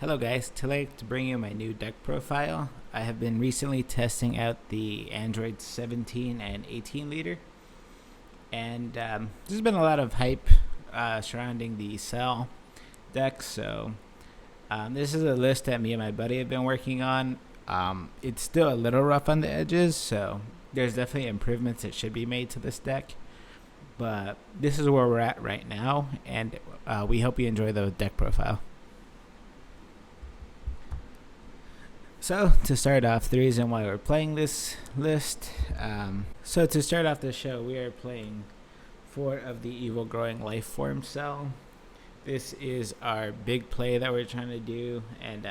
Hello guys, today to bring you my new deck profile. I have been recently testing out the Android 17 and 18 leader, and there's been a lot of hype surrounding the Cell deck. So this is a list that me and my buddy have been working on. It's still a little rough on the edges, so there's definitely improvements that should be made to this deck. But this is where we're at right now, and we hope you enjoy the deck profile. So to start off, the reason why we're playing this list. So to start off the show, we are playing 4 of the Evil Growing Life Form Cell. This is our big play that we're trying to do, and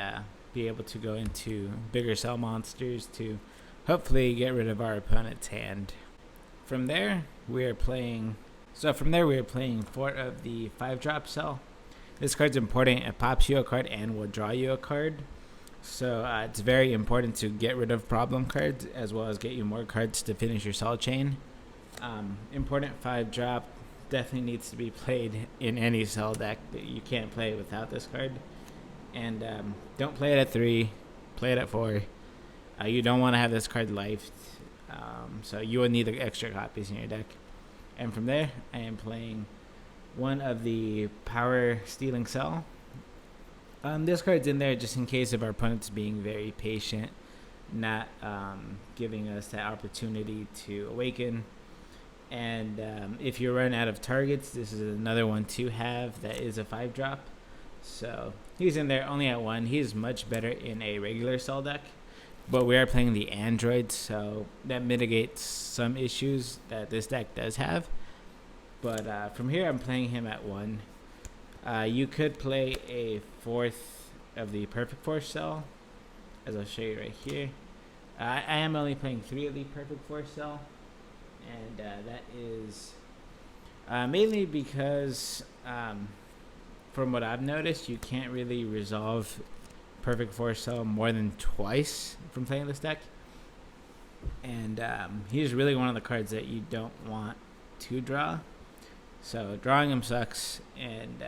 be able to go into bigger cell monsters to hopefully get rid of our opponent's hand. From there, we are playing 4 of the 5-drop cell. This card's important. It pops you a card and will draw you a card. So it's very important to get rid of problem cards as well as get you more cards to finish your cell chain. Important 5-drop definitely needs to be played in any cell deck. You can't play it without this card. And don't play it at 3, play it at 4. You don't want to have this card lifed, so you will need the extra copies in your deck. And from there, I am playing 1 of the Power Stealing Cell. This card's in there just in case of our opponents being very patient, not giving us that opportunity to awaken. And if you run out of targets, this is another one to have that is a 5-drop. So he's in there only at 1. He's much better in a regular cell deck, but we are playing the Android, so that mitigates some issues that this deck does have. But from here, I'm playing him at 1. You could play a 4th of the Perfect Force cell, as I'll show you right here. I am only playing 3 of the Perfect Force cell, and that is mainly because, from what I've noticed, you can't really resolve Perfect Force cell more than twice from playing this deck. And he's really one of the cards that you don't want to draw. So drawing him sucks, and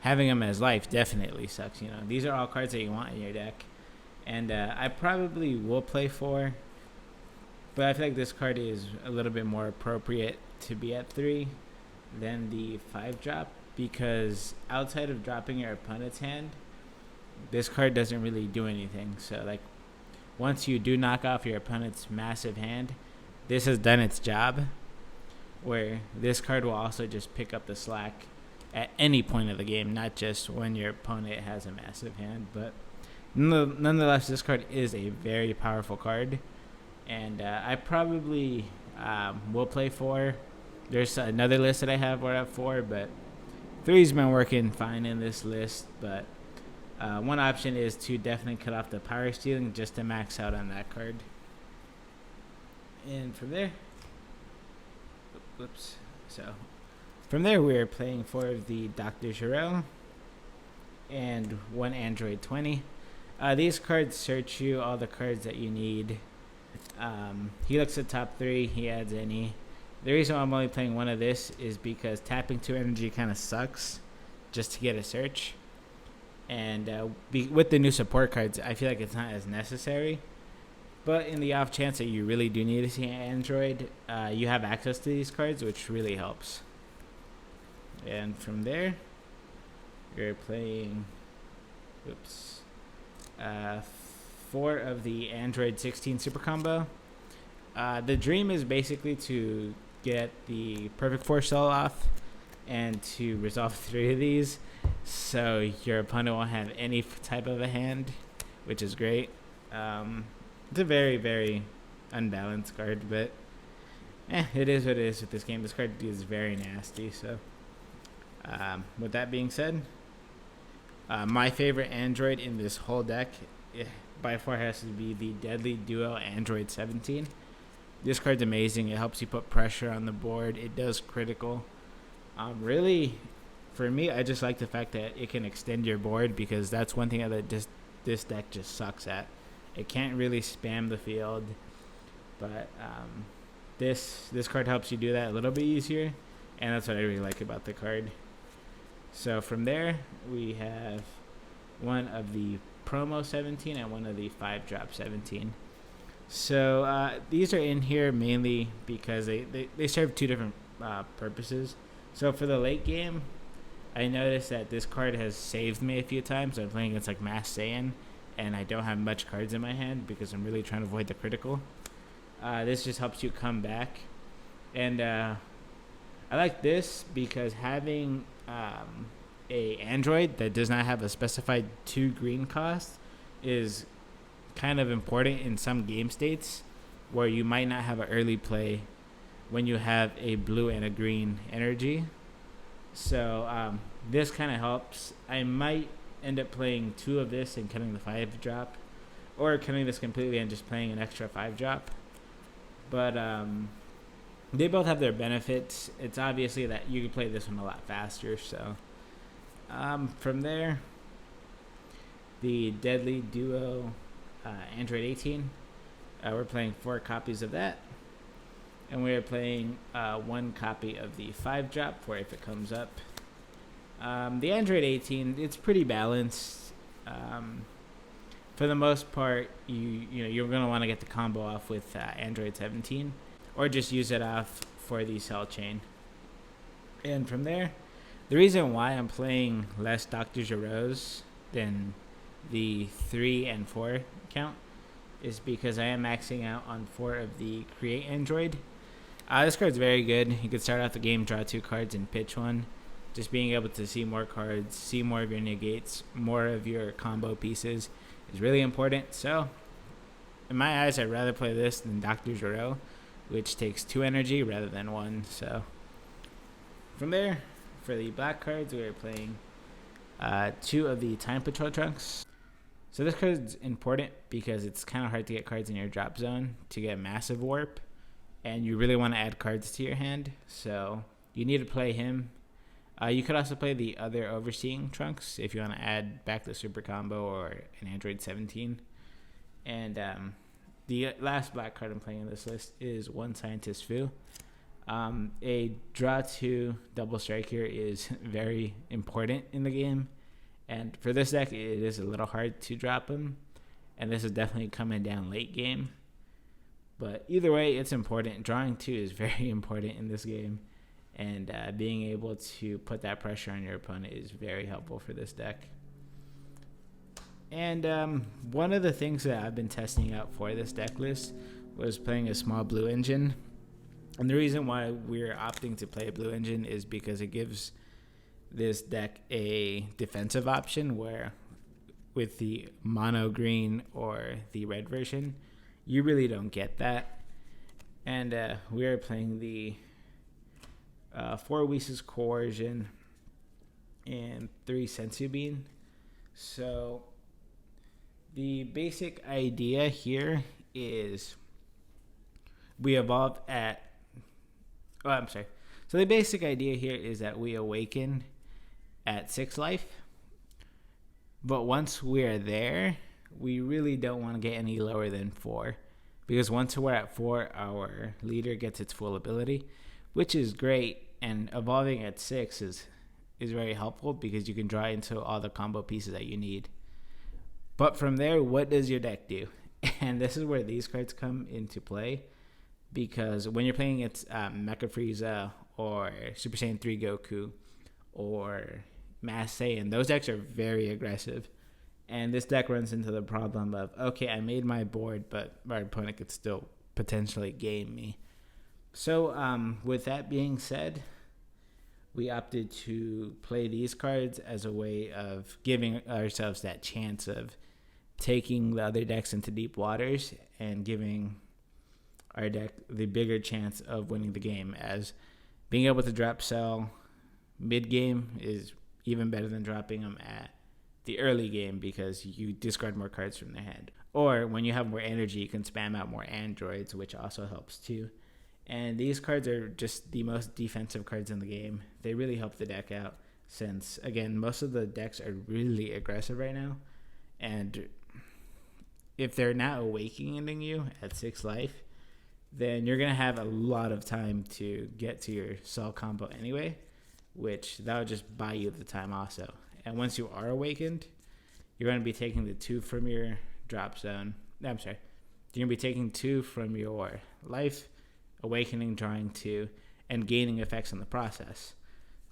having him as life definitely sucks. You know, these are all cards that you want in your deck, and I probably will play 4, but I feel like this card is a little bit more appropriate to be at 3 than the 5-drop, because outside of dropping your opponent's hand, this card doesn't really do anything. So like, once you do knock off your opponent's massive hand, this has done its job, where this card will also just pick up the slack at any point of the game, not just when your opponent has a massive hand. But nonetheless, this card is a very powerful card, and I probably will play 4. There's another list that I have where I have 4, but 3's been working fine in this list. But one option is to definitely cut off the power stealing just to max out on that card. And from there, from there, we are playing 4 of the Dr. Giro and 1 Android 20. These cards search you all the cards that you need. He looks at top 3, he adds any. The reason why I'm only playing 1 of this is because tapping 2 energy kind of sucks just to get a search. And with the new support cards, I feel like it's not as necessary. But in the off chance that you really do need to see Android, you have access to these cards, which really helps. And from there, you're playing 4 of the Android 16 Super Combo. The dream is basically to get the Perfect Force cell off and to resolve 3 of these, so your opponent won't have any type of a hand, which is great. It's a very, very unbalanced card, but it is what it is with this game. This card is very nasty. So with that being said, my favorite Android in this whole deck by far has to be the Deadly Duo Android 17. This card's amazing. It helps you put pressure on the board. It does critical. Really, for me, I just like the fact that it can extend your board, because that's one thing that this deck just sucks at. It can't really spam the field, but this card helps you do that a little bit easier, and that's what I really like about the card. So from there, we have one of the promo 17 and one of the 5-drop 17. So these are in here mainly because they serve two different purposes. So for the late game, I noticed that this card has saved me a few times. I'm playing against like Mass Saiyan, and I don't have much cards in my hand because I'm really trying to avoid the critical. This just helps you come back. And I like this because having a Android that does not have a specified 2 green cost is kind of important in some game states where you might not have an early play when you have a blue and a green energy. So this kind of helps. I might end up playing 2 of this and cutting the 5-drop, or cutting this completely and just playing an extra 5-drop. But they both have their benefits. It's obviously that you can play this one a lot faster. So from there, the Deadly Duo Android 18. We're playing 4 copies of that. And we are playing 1 copy of the 5-drop for if it comes up. The Android 18, it's pretty balanced. For the most part, you're going to want to get the combo off with Android 17, or just use it off for the cell chain. And from there, the reason why I'm playing less Dr. Giroux than the 3 and 4 count is because I am maxing out on 4 of the Create Android. This card's very good. You could start out the game, draw 2 cards, and pitch 1. Just being able to see more cards, see more of your negates, more of your combo pieces is really important. So, in my eyes, I'd rather play this than Dr. Giroux, which takes 2 energy rather than 1. So, from there, for the black cards, we are playing 2 of the Time Patrol Trunks. So this card is important because it's kind of hard to get cards in your drop zone to get Massive Warp, and you really want to add cards to your hand, so you need to play him. You could also play the other Overseeing Trunks if you want to add back the Super Combo or an Android 17. And the last black card I'm playing on this list is One Scientist Fu. A draw 2 double strike here is very important in the game. And for this deck, it is a little hard to drop him. And this is definitely coming down late game. But either way, it's important. Drawing 2 is very important in this game. And being able to put that pressure on your opponent is very helpful for this deck. And one of the things that I've been testing out for this deck list was playing a small blue engine. And the reason why we're opting to play a blue engine is because it gives this deck a defensive option, where with the mono green or the red version, you really don't get that. And we are playing the 4 Whis Coercion and 3 Sensu Bean. So the basic idea here is we evolve at So the basic idea here is that we awaken at 6 life, but once we're there, we really don't want to get any lower than 4, because once we're at 4, our leader gets its full ability, which is great, and evolving at 6 is very helpful because you can draw into all the combo pieces that you need. But from there, what does your deck do? And this is where these cards come into play, because when you're playing against Mecha Frieza or Super Saiyan 3 Goku or Mass Saiyan, those decks are very aggressive. And this deck runs into the problem of, okay, I made my board, but my opponent could still potentially game me. So with that being said, we opted to play these cards as a way of giving ourselves that chance of taking the other decks into deep waters and giving our deck the bigger chance of winning the game, as being able to drop Cell mid-game is even better than dropping them at the early game, because you discard more cards from their hand. Or when you have more energy, you can spam out more androids, which also helps too. And these cards are just the most defensive cards in the game. They really help the deck out, since, again, most of the decks are really aggressive right now. And if they're not awakening you at 6 life, then you're going to have a lot of time to get to your Cell combo anyway, which that'll just buy you the time also. And once you are awakened, you're going to be taking the 2 from your drop zone. I'm sorry. You're going to be taking 2 from your life, awakening, drawing 2, and gaining effects in the process.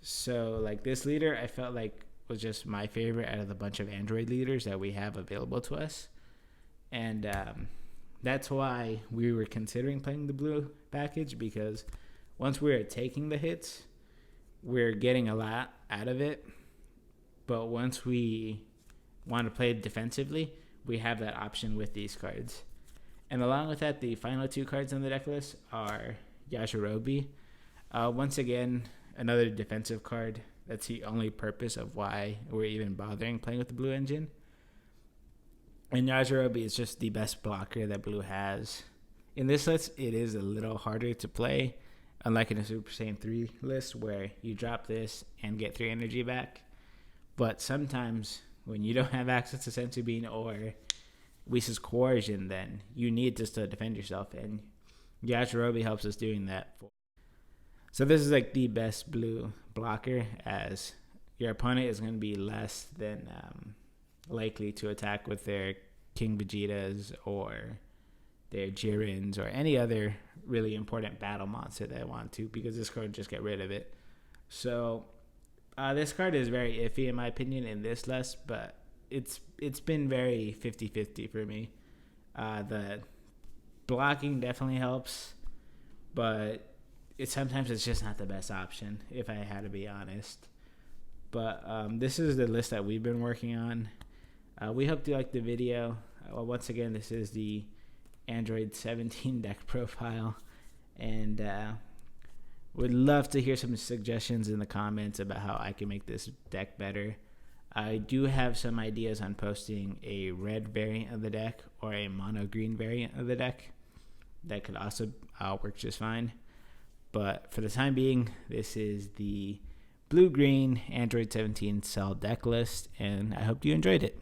So, like, this leader, I felt like was just my favorite out of the bunch of Android leaders that we have available to us. And that's why we were considering playing the blue package, because once we're taking the hits, we're getting a lot out of it. But once we want to play defensively, we have that option with these cards. And along with that, the final 2 cards on the deck list are Yajirobe. Once again, another defensive card. That's the only purpose of why we're even bothering playing with the blue engine. And Yajirobe is just the best blocker that blue has. In this list, it is a little harder to play, unlike in a Super Saiyan 3 list where you drop this and get 3 energy back. But sometimes when you don't have access to Senzu Bean or Whisa's Coercion, then you need to still defend yourself, and Yajirobe helps us doing that. So this is like the best blue blocker, as your opponent is going to be less than likely to attack with their King Vegetas or their Jirins or any other really important battle monster they want to, because this card just get rid of it. So this card is very iffy in my opinion in this list, but it's been very 50-50 for me. The blocking definitely helps, but sometimes it's just not the best option, if I had to be honest. But this is the list that we've been working on. We hope you liked the video. Once again, this is the Andriod 17 deck profile, and would love to hear some suggestions in the comments about how I can make this deck better. I do have some ideas on posting a red variant of the deck or a mono green variant of the deck that could also work just fine. But for the time being, this is the blue-green Andriod 17 cell deck list, and I hope you enjoyed it.